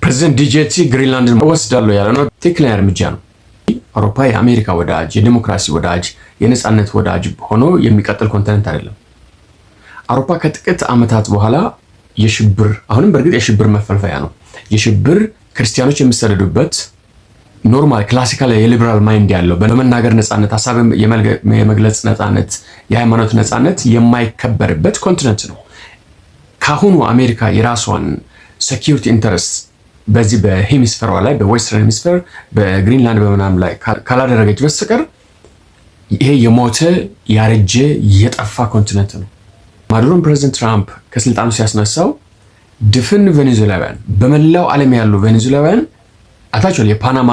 ፕሬዚደንት ዲጄቲ ግሪንላንድን ወስዳለሁ ያለ ነው። ትክክለኛ እርምጃ ነው። አውሮፓ የአሜሪካ ወዳጅ፣ የዲሞክራሲ ወዳጅ፣ የነጻነት ወዳጅ ሆኖ የሚቀጥል ኮንቲኔንት አይደለም። አውሮፓ ከጥቂት ዓመታት በኋላ የሽብር አሁንም በእርግጥ የሽብር መፈልፈያ ነው። የሽብር ክርስቲያኖች የሚሰደዱበት ኖርማል ክላሲካል የሊበራል ማይንድ ያለው በመናገር ነጻነት፣ ሀሳብ የመግለጽ ነጻነት፣ የሃይማኖት ነጻነት የማይከበርበት ኮንቲኔንት ነው። ካሁኑ አሜሪካ የራሷን ሴኪዩሪቲ ኢንተረስት በዚህ በሄሚስፌሯ ላይ በዌስተርን ሄሚስፌር በግሪንላንድ በምናምን ላይ ካላደረገች በስተቀር ይሄ የሞተ ያረጀ የጠፋ ኮንቲኔንት ነው። ማዱሮን ፕሬዚደንት ትራምፕ ከስልጣኑ ሲያስነሳው ድፍን ቬኔዙዌላውያን በመላው ዓለም ያሉ ቬኔዙዌላውያን አታችኋል። የፓናማ፣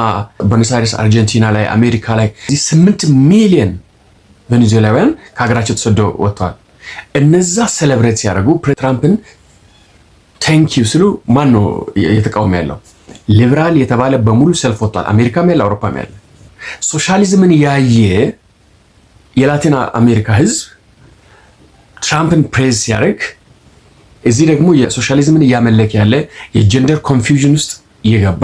ቦነስ አይረስ፣ አርጀንቲና ላይ አሜሪካ ላይ 8 ሚሊዮን ቬኔዙዌላውያን ከሀገራቸው ተሰደው ወጥተዋል። እነዛ ሴሌብሬት ሲያደርጉ ትራምፕን ቴንኪው ስሉ ማን ነው የተቃወመ ያለው? ሊበራል የተባለ በሙሉ ሰልፍ ወጥቷል። አሜሪካም ያለ አውሮፓም ያለ ሶሻሊዝምን ያየ የላቲን አሜሪካ ህዝብ ትራምፕን ፕሬዝ ሲያደርግ እዚህ ደግሞ የሶሻሊዝምን እያመለክ ያለ የጀንደር ኮንፊውዥን ውስጥ እየገባ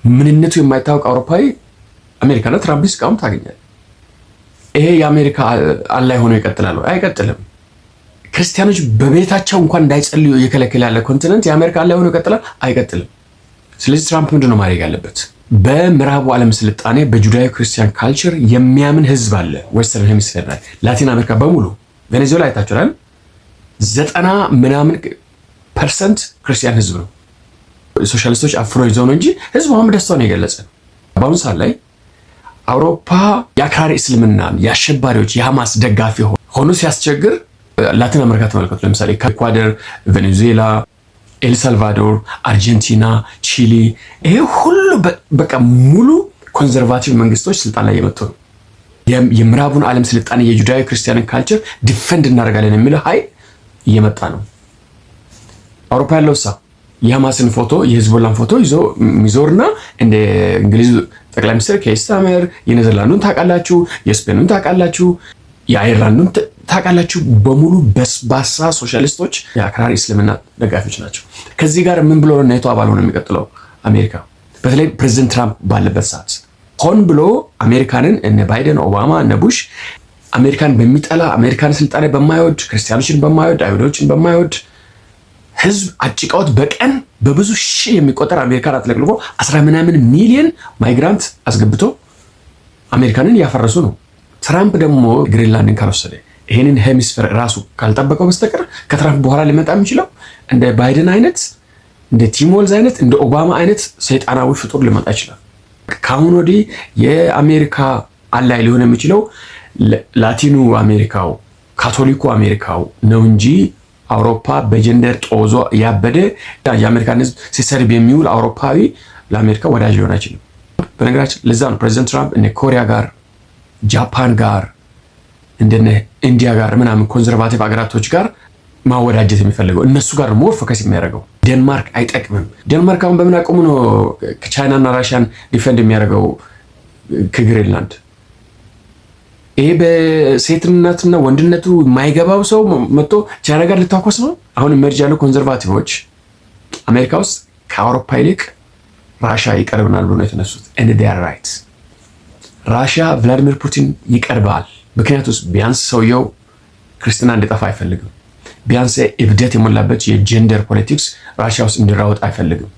ምንነቱ የማይታወቅ አውሮፓዊ አሜሪካና ትራምፕን ሲቃወም ታገኛል። ይሄ የአሜሪካ አላይ ሆኖ ይቀጥላል? አይቀጥልም። ክርስቲያኖች በቤታቸው እንኳን እንዳይጸልዩ እየከለከለ ያለ ኮንቲኔንት የአሜሪካ አላይ ሆኖ ይቀጥላል? አይቀጥልም። ስለዚህ ትራምፕ ምንድን ነው ማድረግ ያለበት? በምዕራቡ ዓለም ስልጣኔ በጁዳዮ ክርስቲያን ካልቸር የሚያምን ህዝብ አለ። ዌስተርን ሄሚስፌር ላይ ላቲን አሜሪካ በሙሉ ቬኔዙዌላ አይታችኋል። 90% ክርስቲያን ህዝብ ነው። ሶሻሊስቶች አፍሮ ይዘው ነው እንጂ ህዝቡ አሁን ደስታውን የገለጸ ነው። በአሁኑ ሰዓት ላይ አውሮፓ የአክራሪ እስልምናን የአሸባሪዎች የሐማስ ደጋፊ ሆኖ ሲያስቸግር ላቲን አሜሪካ ተመልከቱ። ለምሳሌ ከኢኳዶር፣ ቬኔዙዌላ፣ ኤልሳልቫዶር፣ አርጀንቲና፣ ቺሊ ይሄ ሁሉ በቃ ሙሉ ኮንዘርቫቲቭ መንግስቶች ስልጣን ላይ የመጡ ነው። የምዕራቡን ዓለም ስልጣኔ የጁዳዮ ክርስቲያንን ካልቸር ዲፌንድ እናደርጋለን የሚለው ኃይል እየመጣ ነው። አውሮፓ ያለው የሐማስን ፎቶ የሂዝቦላን ፎቶ ይዞ ሚዞርና እንደ እንግሊዝ ጠቅላይ ሚኒስትር ኬር ስታርመር የኔዘርላንዱን ታውቃላችሁ፣ የስፔኑን ታውቃላችሁ፣ የአየርላንዱን ታውቃላችሁ። በሙሉ በስባሳ ሶሻሊስቶች የአክራሪ እስልምና ደጋፊዎች ናቸው። ከዚህ ጋር ምን ብሎ ኔቶ አባል ሆኖ የሚቀጥለው አሜሪካ በተለይ ፕሬዚደንት ትራምፕ ባለበት ሰዓት ሆን ብሎ አሜሪካንን እነ ባይደን፣ ኦባማ፣ እነ ቡሽ አሜሪካን በሚጠላ አሜሪካን ስልጣኔ በማይወድ ክርስቲያኖችን በማይወድ አይሁዶችን በማይወድ ህዝብ አጭቃዎት በቀን በብዙ ሺህ የሚቆጠር አሜሪካን አጥለቅልቆ 10 ምናምን ሚሊዮን ማይግራንት አስገብቶ አሜሪካንን ያፈረሱ ነው። ትራምፕ ደግሞ ግሪንላንድን ካልወሰደ ይሄንን ሄሚስፌር ራሱ ካልጠበቀው በስተቀር ከትራምፕ በኋላ ሊመጣ የሚችለው እንደ ባይደን አይነት እንደ ቲም ዋልዝ አይነት እንደ ኦባማ አይነት ሰይጣናዊ ፍጡር ሊመጣ ይችላል። ከአሁን ወዲህ የአሜሪካ አላይ ሊሆን የሚችለው ላቲኑ አሜሪካው ካቶሊኩ አሜሪካው ነው እንጂ አውሮፓ በጀንደር ጦዞ ያበደ የአሜሪካን ህዝብ ሲሰድብ የሚውል አውሮፓዊ ለአሜሪካ ወዳጅ ሊሆን አይችልም። በነገራችን ለዛ ነው ፕሬዚደንት ትራምፕ እነ ኮሪያ ጋር፣ ጃፓን ጋር፣ እንደነ ኢንዲያ ጋር ምናምን ኮንዘርቫቲቭ አገራቶች ጋር ማወዳጀት የሚፈልገው እነሱ ጋር ሞር ፎከስ የሚያደርገው። ዴንማርክ አይጠቅምም። ዴንማርክ አሁን በምን አቅሙ ነው ከቻይናና ራሽያን ዲፌንድ የሚያደርገው ከግሪንላንድ? ይሄ በሴትነትና ወንድነቱ የማይገባው ሰው መጥቶ ቻይና ጋር ልታኮስ ነው። አሁን ኢመርጅ ያሉ ኮንዘርቫቲቮች አሜሪካ ውስጥ ከአውሮፓ ይልቅ ራሻ ይቀርብናል ብሎ ነው የተነሱት። and they are right። ራሻ ቭላዲሚር ፑቲን ይቀርባል። ምክንያቱም ቢያንስ ሰውየው ክርስትና እንዲጠፋ አይፈልግም። ቢያንስ እብደት የሞላበት የጀንደር ፖለቲክስ ራሽያ ውስጥ እንዲራወጥ አይፈልግም።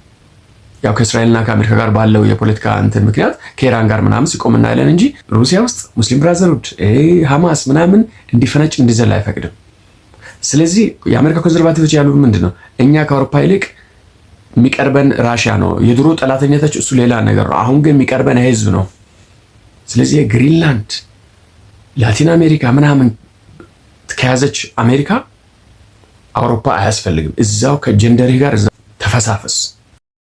ያው ከእስራኤልና ከአሜሪካ ጋር ባለው የፖለቲካ እንትን ምክንያት ከኢራን ጋር ምናምን ሲቆም እናያለን እንጂ ሩሲያ ውስጥ ሙስሊም ብራዘርሁድ ሐማስ ምናምን እንዲፈነጭ እንዲዘል አይፈቅድም። ስለዚህ የአሜሪካ ኮንዘርቫቲቮች ያሉ ምንድነው እኛ ከአውሮፓ ይልቅ የሚቀርበን ራሽያ ነው። የድሮ ጠላተኝነታቸው እሱ ሌላ ነገር ነው። አሁን ግን የሚቀርበን ህዝብ ነው። ስለዚህ ግሪንላንድ ላቲን አሜሪካ ምናምን ከያዘች አሜሪካ አውሮፓ አያስፈልግም። እዛው ከጀንደሪ ጋር ተፈሳፈስ